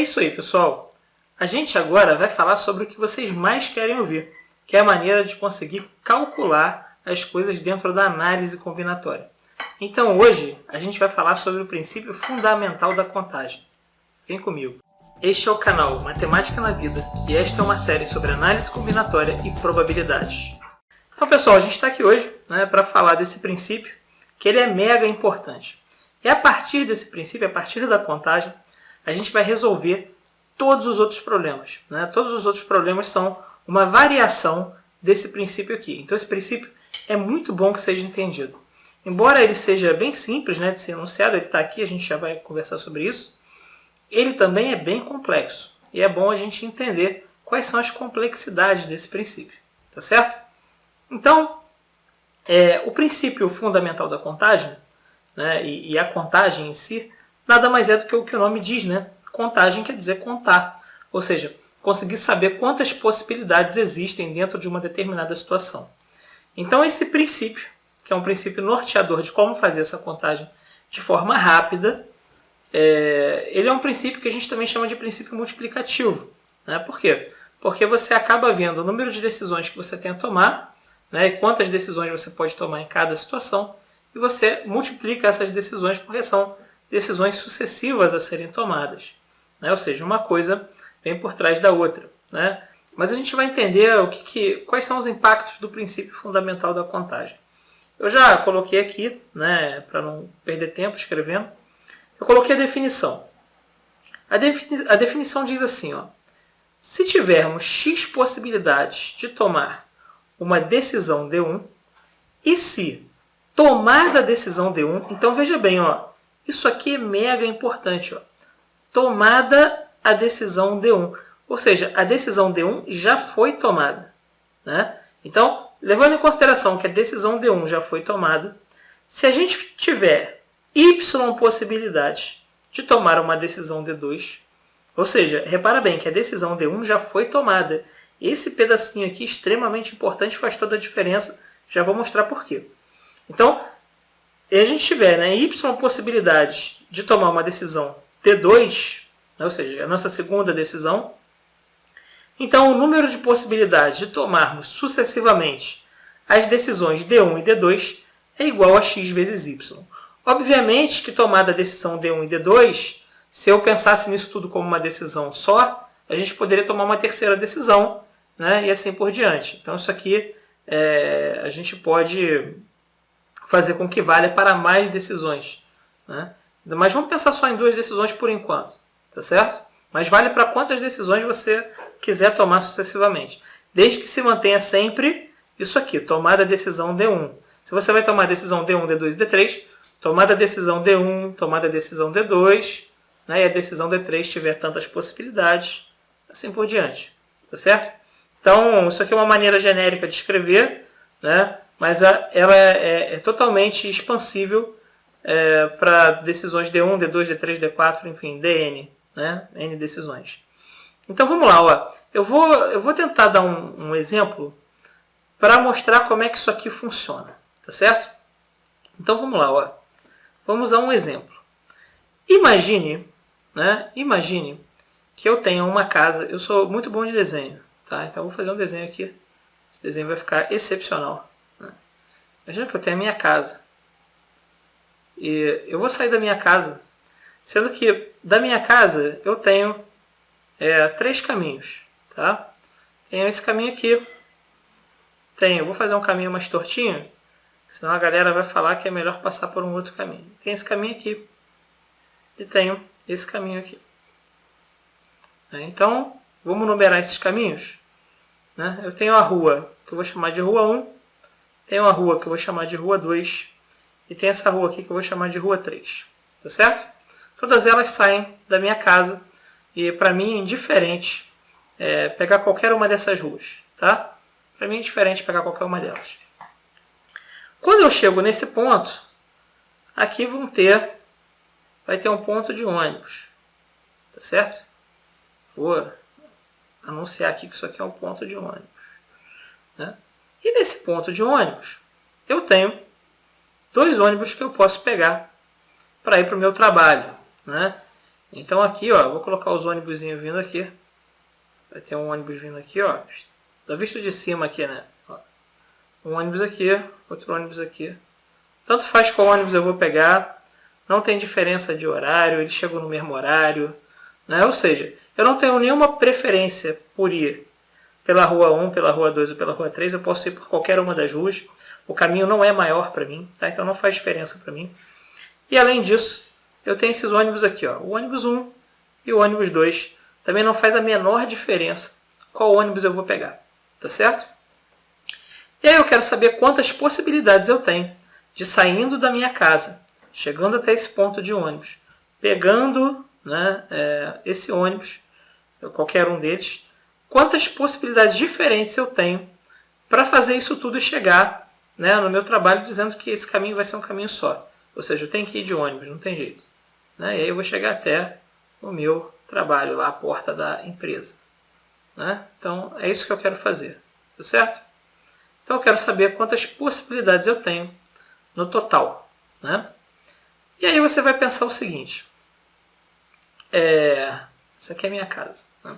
isso aí, pessoal. A gente agora vai falar sobre o que vocês mais querem ouvir, que é a maneira de conseguir calcular as coisas dentro da análise combinatória. Então, hoje, a gente vai falar sobre o princípio fundamental da contagem. Vem comigo. Este é o canal Matemática na Vida e esta é uma série sobre análise combinatória e probabilidades. Então, pessoal, a gente está aqui hoje para falar desse princípio, que ele é mega importante. E a partir desse princípio, a partir da contagem, a gente vai resolver todos os outros problemas. Todos os outros problemas são uma variação desse princípio aqui. Então, esse princípio é muito bom que seja entendido. Embora ele seja bem simples de ser enunciado, ele está aqui, a gente já vai conversar sobre isso, ele também é bem complexo. E é bom a gente entender quais são as complexidades desse princípio. Tá certo? Então, o princípio fundamental da contagem, e a contagem em si, nada mais é do que o que o nome diz, Contagem quer dizer contar, ou seja, conseguir saber quantas possibilidades existem dentro de uma determinada situação. Então, esse princípio, que é um princípio norteador de como fazer essa contagem de forma rápida, ele é um princípio que a gente também chama de princípio multiplicativo. Por quê? Porque você acaba vendo o número de decisões que você tem a tomar, e quantas decisões você pode tomar em cada situação, e você multiplica essas decisões porque são decisões sucessivas a serem tomadas. Ou seja, uma coisa vem por trás da outra. Mas a gente vai entender quais são os impactos do princípio fundamental da contagem. Eu já coloquei aqui, para não perder tempo escrevendo, eu coloquei a definição. A definição diz assim, se tivermos x possibilidades de tomar uma decisão D1, e se tomar a decisão D1, então veja bem, isso aqui é mega importante. Tomada a decisão D1. Ou seja, a decisão D1 já foi tomada. Então, levando em consideração que a decisão D1 já foi tomada, se a gente tiver y possibilidades de tomar uma decisão D2, ou seja, repara bem que a decisão D1 já foi tomada. Esse pedacinho aqui, extremamente importante, faz toda a diferença. Já vou mostrar por quê. Então, se a gente tiver y possibilidades de tomar uma decisão D2, ou seja, a nossa segunda decisão, então o número de possibilidades de tomarmos sucessivamente as decisões D1 e D2 é igual a x vezes y. Obviamente que tomada a decisão D1 e D2, se eu pensasse nisso tudo como uma decisão só, a gente poderia tomar uma terceira decisão, e assim por diante. Então isso aqui a gente pode fazer com que valha para mais decisões. Mas vamos pensar só em 2 decisões por enquanto, tá certo? Mas vale para quantas decisões você quiser tomar sucessivamente. Desde que se mantenha sempre isso aqui, tomada a decisão D1. Se você vai tomar a decisão D1, D2 e D3, tomada a decisão D1, tomada a decisão D2, e a decisão D3 tiver tantas possibilidades, assim por diante. Tá certo? Então, isso aqui é uma maneira genérica de escrever, mas ela é totalmente expansível para decisões D1, D2, D3, D4, enfim, Dn, N decisões. Então vamos lá, eu vou tentar dar um exemplo para mostrar como é que isso aqui funciona, tá certo? Então vamos lá, vamos a um exemplo. Imagine que eu tenha uma casa, eu sou muito bom de desenho, tá? Então eu vou fazer um desenho aqui, esse desenho vai ficar excepcional. Imagina que eu tenho a minha casa. E eu vou sair da minha casa, sendo que da minha casa eu tenho 3 caminhos. Tá? Tenho esse caminho aqui. Eu vou fazer um caminho mais tortinho, senão a galera vai falar que é melhor passar por um outro caminho. Tem esse caminho aqui. E tenho esse caminho aqui. Então, vamos numerar esses caminhos. Eu tenho a rua que eu vou chamar de rua 1. Tenho a rua que eu vou chamar de rua 2. E tem essa rua aqui que eu vou chamar de rua 3. Tá certo? Todas elas saem da minha casa. E para mim é indiferente pegar qualquer uma dessas ruas. Tá? Para mim é indiferente pegar qualquer uma delas. Quando eu chego nesse ponto, aqui vai ter um ponto de ônibus. Tá certo? Vou anunciar aqui que isso aqui é um ponto de ônibus. E nesse ponto de ônibus, eu tenho 2 ônibus que eu posso pegar para ir para o meu trabalho. Então aqui, ó, vou colocar os ônibus vindo aqui. Vai ter um ônibus vindo aqui, ó. Tá visto de cima aqui, né? Ó. Um ônibus aqui, outro ônibus aqui. Tanto faz qual ônibus eu vou pegar. Não tem diferença de horário, eles chegam no mesmo horário. Né? Ou seja, eu não tenho nenhuma preferência por ir pela rua 1, pela rua 2 ou pela rua 3. Eu posso ir por qualquer uma das ruas. O caminho não é maior para mim, tá? Então não faz diferença para mim. E além disso, eu tenho esses ônibus aqui, ó. O ônibus 1 e o ônibus 2. Também não faz a menor diferença qual ônibus eu vou pegar. Tá certo? E aí eu quero saber quantas possibilidades eu tenho de saindo da minha casa, chegando até esse ponto de ônibus, pegando, né, esse ônibus, qualquer um deles, quantas possibilidades diferentes eu tenho para fazer isso tudo e chegar, né, no meu trabalho, dizendo que esse caminho vai ser um caminho só. Ou seja, eu tenho que ir de ônibus, não tem jeito. Né? E aí eu vou chegar até o meu trabalho, lá à porta da empresa. Né? Então, é isso que eu quero fazer. Tá certo? Então, eu quero saber quantas possibilidades eu tenho no total. Né? E aí você vai pensar o seguinte. Essa aqui é a minha casa. Né?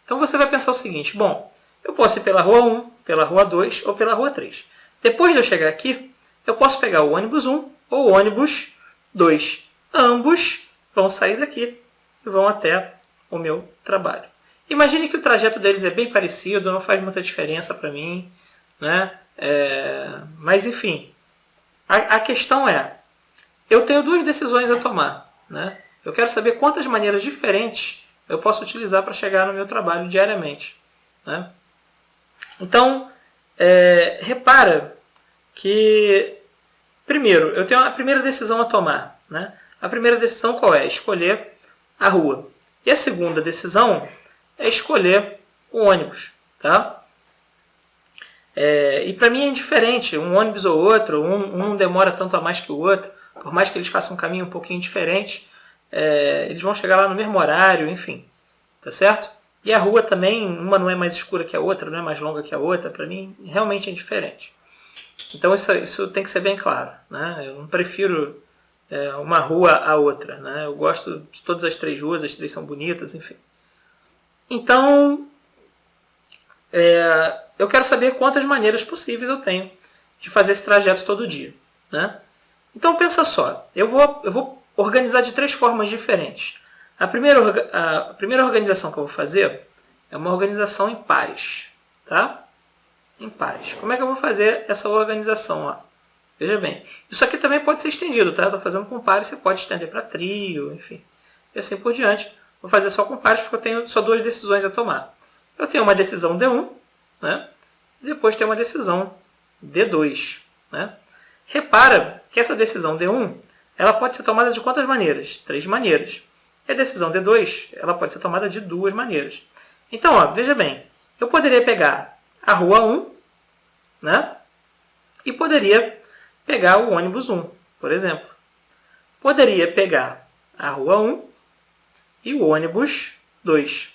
Então, você vai pensar o seguinte. Bom, eu posso ir pela rua 1, pela rua 2 ou pela rua 3. Depois de eu chegar aqui, eu posso pegar o ônibus 1 ou o ônibus 2. Ambos vão sair daqui e vão até o meu trabalho. Imagine que o trajeto deles é bem parecido, não faz muita diferença para mim. Né? Mas, enfim, a questão é, eu tenho duas decisões a tomar. Né? Eu quero saber quantas maneiras diferentes eu posso utilizar para chegar no meu trabalho diariamente. Né? Então, repara que, primeiro, eu tenho a primeira decisão a tomar. Né? A primeira decisão qual é? Escolher a rua. E a segunda decisão é escolher o ônibus. Tá? E para mim é indiferente, um ônibus ou outro, um demora tanto a mais que o outro, por mais que eles façam um caminho um pouquinho diferente, eles vão chegar lá no mesmo horário, enfim. Tá certo? E a rua também, uma não é mais escura que a outra, não é mais longa que a outra, para mim realmente é indiferente. Então isso tem que ser bem claro. Né? Eu não prefiro uma rua a outra. Né? Eu gosto de todas as três ruas, as três são bonitas, enfim. Então, eu quero saber quantas maneiras possíveis eu tenho de fazer esse trajeto todo dia. Né? Então pensa só, eu vou organizar de três formas diferentes. A primeira organização que eu vou fazer é uma organização em pares. Tá? Em pares. Como é que eu vou fazer essa organização? Ó? Veja bem, isso aqui também pode ser estendido. Tá? Eu estou fazendo com pares, você pode estender para trio, enfim. E assim por diante. Vou fazer só com pares porque eu tenho só duas decisões a tomar. Eu tenho uma decisão D1, né? E depois tem uma decisão D2. Né? Repara que essa decisão D1 ela pode ser tomada de quantas maneiras? Três maneiras. E a decisão D2 ela pode ser tomada de duas maneiras. Então, ó, veja bem, eu poderia pegar a rua 1, né? E poderia pegar o ônibus 1, por exemplo. Poderia pegar a rua 1 e o ônibus 2.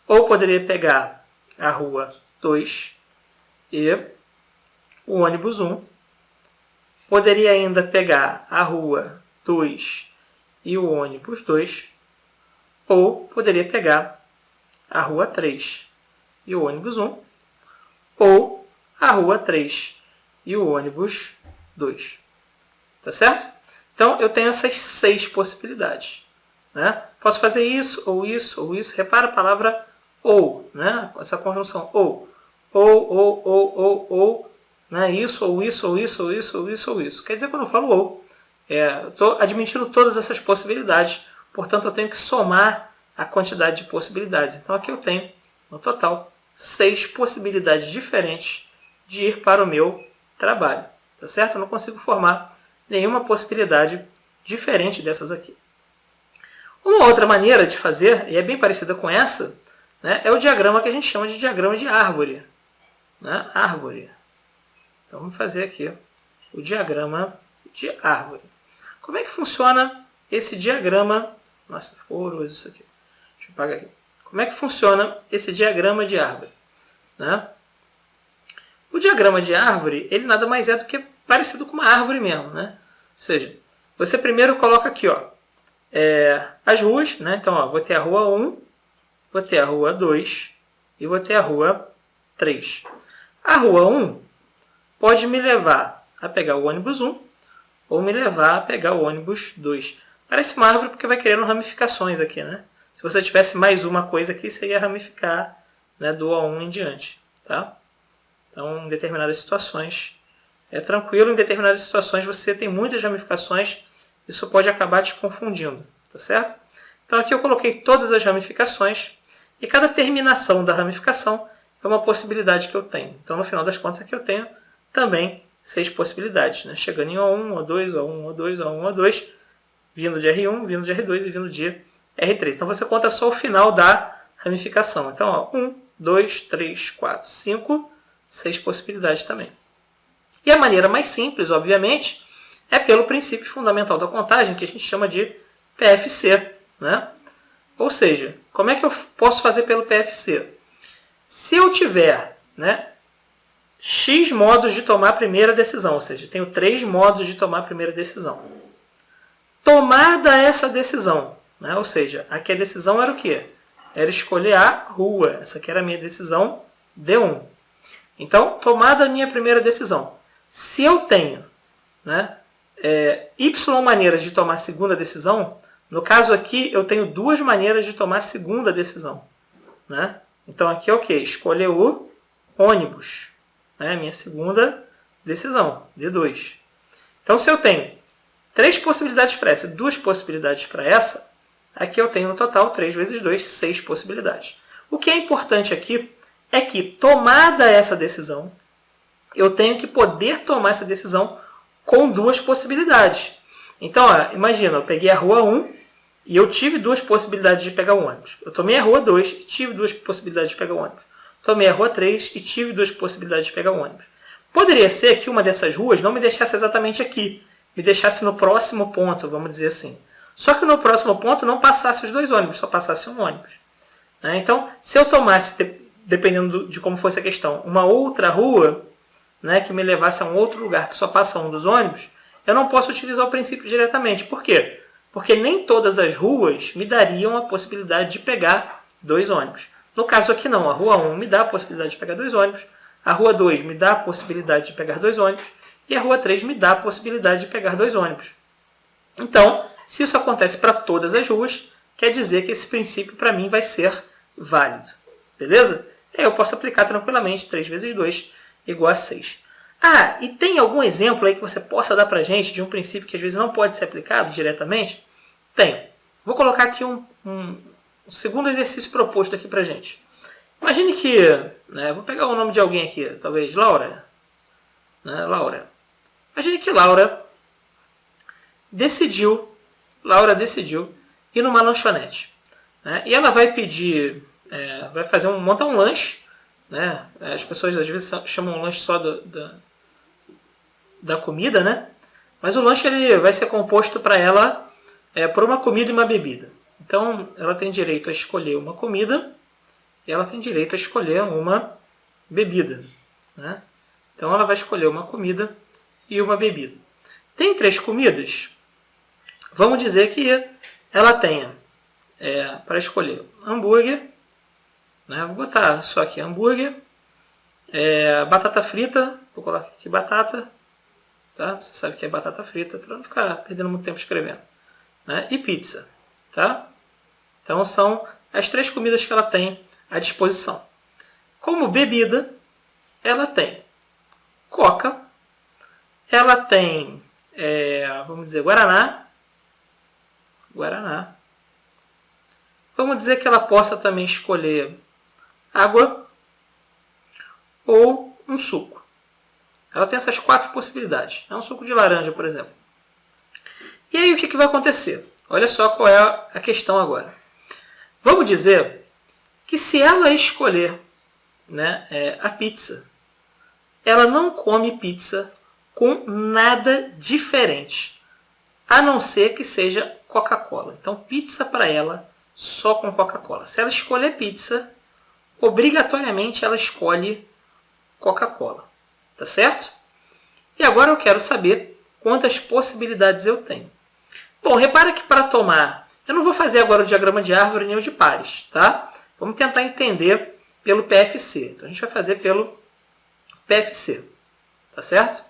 Ou poderia pegar a rua 2 e o ônibus 1. Poderia ainda pegar a rua 2 e o ônibus 2. Ou poderia pegar a rua 3 e o ônibus 1. Ou a rua 3 e o ônibus 2. Tá certo? Então, eu tenho essas 6 possibilidades. Né? Posso fazer isso, ou isso, ou isso. Repara a palavra ou, né? Essa conjunção ou, né? Isso, ou isso, ou isso, ou isso, ou isso, ou isso. Quer dizer, quando eu falo ou, eu estou admitindo todas essas possibilidades, portanto, eu tenho que somar a quantidade de possibilidades. Então, aqui eu tenho, no total, 6 possibilidades diferentes de ir para o meu trabalho. Tá certo? Eu não consigo formar nenhuma possibilidade diferente dessas aqui. Uma outra maneira de fazer, e é bem parecida com essa, né, é o diagrama que a gente chama de diagrama de árvore. Né? Árvore. Então vamos fazer aqui o diagrama de árvore. Como é que funciona esse diagrama? Nossa, ficou horroroso isso aqui. Deixa eu apagar aqui. Como é que funciona esse diagrama de árvore? Né? O diagrama de árvore, ele nada mais é do que parecido com uma árvore mesmo. Né? Ou seja, você primeiro coloca aqui, ó, as ruas, né? Então, ó, vou ter a rua 1, vou ter a rua 2 e vou ter a rua 3. A rua 1 pode me levar a pegar o ônibus 1 ou me levar a pegar o ônibus 2. Parece uma árvore porque vai criando ramificações aqui, né? Se você tivesse mais uma coisa aqui, você ia ramificar, né, do A1 em diante. Tá? Então, em determinadas situações é tranquilo, em determinadas situações você tem muitas ramificações, isso pode acabar te confundindo. Tá certo? Então aqui eu coloquei todas as ramificações e cada terminação da ramificação é uma possibilidade que eu tenho. Então, no final das contas, aqui eu tenho também 6 possibilidades, né? Chegando em O1, O2, O1, O2, O1, O2, vindo de R1, vindo de R2 e vindo de R3. Então, você conta só o final da ramificação. Então, ó, 1, 2, 3, 4, 5, 6 possibilidades também. E a maneira mais simples, obviamente, é pelo princípio fundamental da contagem, que a gente chama de PFC, né? Ou seja, como é que eu posso fazer pelo PFC? Se eu tiver, né, X modos de tomar a primeira decisão, ou seja, tenho 3 modos de tomar a primeira decisão. Tomada essa decisão, né, ou seja, aqui a decisão era o quê? Era escolher a rua. Essa aqui era a minha decisão D1. Então, tomada a minha primeira decisão. Se eu tenho, né, Y maneiras de tomar a segunda decisão, no caso aqui eu tenho 2 maneiras de tomar a segunda decisão. Né? Então aqui é o quê? Escolher o ônibus. Né? Minha segunda decisão, D2. Então se eu tenho 3 possibilidades para essa e 2 possibilidades para essa, aqui eu tenho no total 3 vezes 2, 6 possibilidades. O que é importante aqui é que, tomada essa decisão, eu tenho que poder tomar essa decisão com 2 possibilidades. Então, ó, imagina, eu peguei a rua 1 e eu tive 2 possibilidades de pegar o ônibus. Eu tomei a rua 2 e tive 2 possibilidades de pegar o ônibus. Tomei a rua 3 e tive 2 possibilidades de pegar o ônibus. Poderia ser que uma dessas ruas não me deixasse exatamente aqui, me deixasse no próximo ponto, vamos dizer assim. Só que no próximo ponto não passasse os 2 ônibus, só passasse um ônibus. Então, se eu tomasse, dependendo de como fosse a questão, uma outra rua, né, que me levasse a um outro lugar que só passa um dos ônibus, eu não posso utilizar o princípio diretamente. Por quê? Porque nem todas as ruas me dariam a possibilidade de pegar 2 ônibus. No caso aqui não, a rua 1 me dá a possibilidade de pegar 2 ônibus, a rua 2 me dá a possibilidade de pegar 2 ônibus e a rua 3 me dá a possibilidade de pegar 2 ônibus. Então, se isso acontece para todas as ruas, quer dizer que esse princípio para mim vai ser válido. Beleza? E aí eu posso aplicar tranquilamente 3 vezes 2 igual a 6. Ah, e tem algum exemplo aí que você possa dar para a gente de um princípio que às vezes não pode ser aplicado diretamente? Tem. Vou colocar aqui um segundo exercício proposto aqui para a gente. Imagine que, né, vou pegar o nome de alguém aqui, talvez Laura. Né, Laura. Imagine que Laura decidiu ir numa lanchonete. Né, e ela vai pedir, vai montar um lanche. Né, as pessoas às vezes chamam um lanche só da comida, né? Mas o lanche ele vai ser composto para ela por uma comida e uma bebida. Então, ela tem direito a escolher uma comida e ela tem direito a escolher uma bebida. Né? Então, ela vai escolher uma comida e uma bebida. Tem 3 comidas? Vamos dizer que ela tenha para escolher hambúrguer, né? Vou botar só aqui hambúrguer, batata frita, vou colocar aqui batata, tá? Você sabe que é batata frita, para não ficar perdendo muito tempo escrevendo. Né? E pizza. Tá? Então são as 3 comidas que ela tem à disposição. Como bebida, ela tem Coca, ela tem, vamos dizer, Guaraná. Vamos dizer que ela possa também escolher água ou um suco. Ela tem essas 4 possibilidades. Um suco de laranja, por exemplo. E aí o que vai acontecer? Olha só qual é a questão agora. Vamos dizer que se ela escolher, né, a pizza, ela não come pizza com nada diferente, a não ser que seja Coca-Cola. Então pizza para ela só com Coca-Cola. Se ela escolher pizza, obrigatoriamente ela escolhe Coca-Cola. Tá certo? E agora eu quero saber quantas possibilidades eu tenho. Bom, repara que para tomar Eu não vou fazer agora o diagrama de árvore nem o de pares, tá? Vamos tentar entender pelo PFC. Então, a gente vai fazer pelo PFC, tá certo?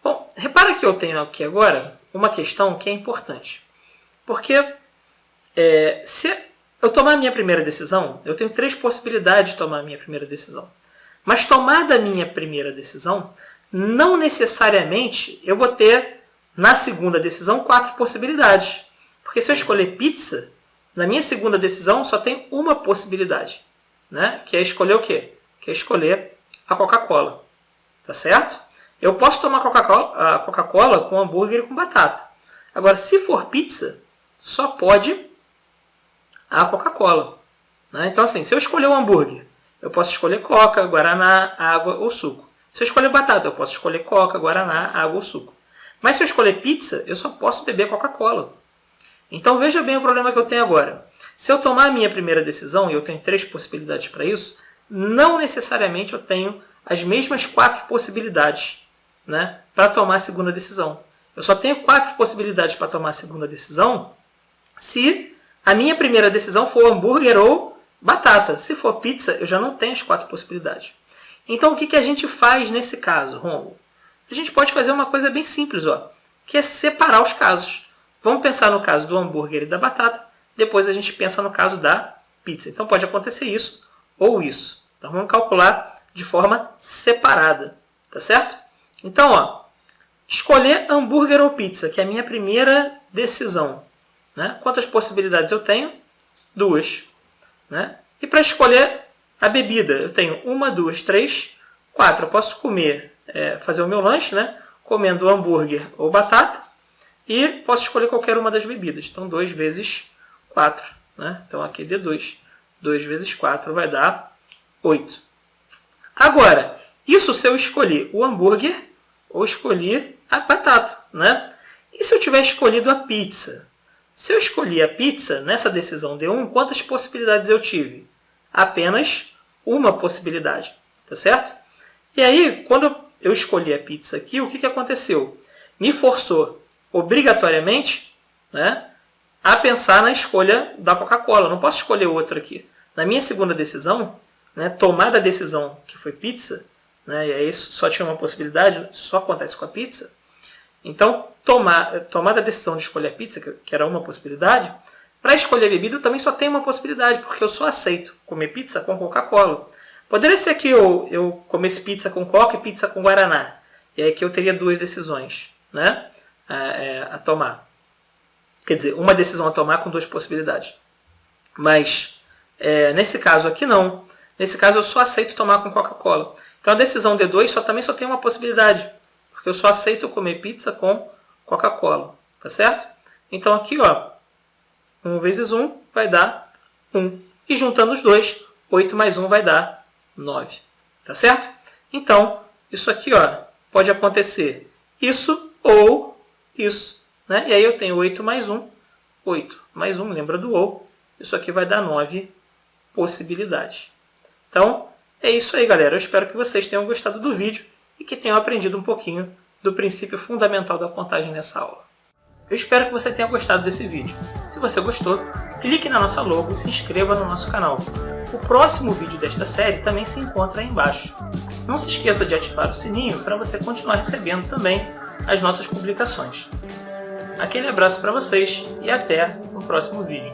Bom, repara que eu tenho aqui agora uma questão que é importante. Porque se eu tomar a minha primeira decisão, eu tenho 3 possibilidades de tomar a minha primeira decisão. Mas tomada a minha primeira decisão, não necessariamente eu vou ter, na segunda decisão, 4 possibilidades. Porque se eu escolher pizza, na minha segunda decisão só tem uma possibilidade, né? Que é escolher o quê? Que é escolher a Coca-Cola. Tá certo? Eu posso tomar a Coca-Cola com hambúrguer e com batata. Agora, se for pizza, só pode a Coca-Cola. Né? Então, assim, se eu escolher o hambúrguer, eu posso escolher Coca, Guaraná, água ou suco. Se eu escolher batata, eu posso escolher Coca, Guaraná, água ou suco. Mas se eu escolher pizza, eu só posso beber Coca-Cola. Então, veja bem o problema que eu tenho agora. Se eu tomar a minha primeira decisão, e eu tenho 3 possibilidades para isso, não necessariamente eu tenho as mesmas 4 possibilidades, né, para tomar a segunda decisão. Eu só tenho 4 possibilidades para tomar a segunda decisão se a minha primeira decisão for hambúrguer ou batata. Se for pizza, eu já não tenho as 4 possibilidades. Então, o que a gente faz nesse caso, Rômulo? A gente pode fazer uma coisa bem simples, ó, que é separar os casos. Vamos pensar no caso do hambúrguer e da batata, depois a gente pensa no caso da pizza. Então, pode acontecer isso ou isso. Então, vamos calcular de forma separada, tá certo? Então, ó, escolher hambúrguer ou pizza, que é a minha primeira decisão. Né? Quantas possibilidades eu tenho? 2. Né? E para escolher a bebida, eu tenho 1, 2, 3, 4. Eu posso comer, fazer o meu lanche, né? Comendo hambúrguer ou batata. E posso escolher qualquer uma das bebidas. Então, 2 vezes 4. Né? Então, aqui D2. 2 vezes 4 vai dar 8. Agora, isso se eu escolher o hambúrguer ou escolher a batata. Né? E se eu tiver escolhido a pizza? Se eu escolhi a pizza, nessa decisão D1, quantas possibilidades eu tive? Apenas uma possibilidade. Tá certo? E aí, quando eu escolhi a pizza aqui, o que aconteceu? Me forçou obrigatoriamente, né, a pensar na escolha da Coca-Cola. Não posso escolher outra aqui. Na minha segunda decisão, né, tomada a decisão que foi pizza, né, e aí só tinha uma possibilidade, só acontece com a pizza. Então, tomada a decisão de escolher a pizza, que era uma possibilidade, para escolher a bebida eu também só tenho uma possibilidade, porque eu só aceito comer pizza com Coca-Cola. Poderia ser que eu comesse pizza com Coca e pizza com Guaraná. E aí que eu teria 2 decisões, né, a tomar. Quer dizer, uma decisão a tomar com 2 possibilidades. Mas, nesse caso aqui não. Nesse caso eu só aceito tomar com Coca-Cola. Então a decisão D2 também só tem uma possibilidade. Porque eu só aceito comer pizza com Coca-Cola. Tá certo? Então aqui, ó, 1 vezes 1 vai dar 1. E juntando os dois, 8 mais 1 vai dar 9. Tá certo? Então, isso aqui, ó, pode acontecer isso ou isso. Né? E aí eu tenho 8 mais 1. 8 mais 1, lembra do ou. Isso aqui vai dar 9 possibilidades. Então, é isso aí, galera. Eu espero que vocês tenham gostado do vídeo e que tenham aprendido um pouquinho do princípio fundamental da contagem nessa aula. Eu espero que você tenha gostado desse vídeo. Se você gostou, clique na nossa logo e se inscreva no nosso canal. O próximo vídeo desta série também se encontra aí embaixo. Não se esqueça de ativar o sininho para você continuar recebendo também as nossas publicações. Aquele abraço para vocês e até no próximo vídeo.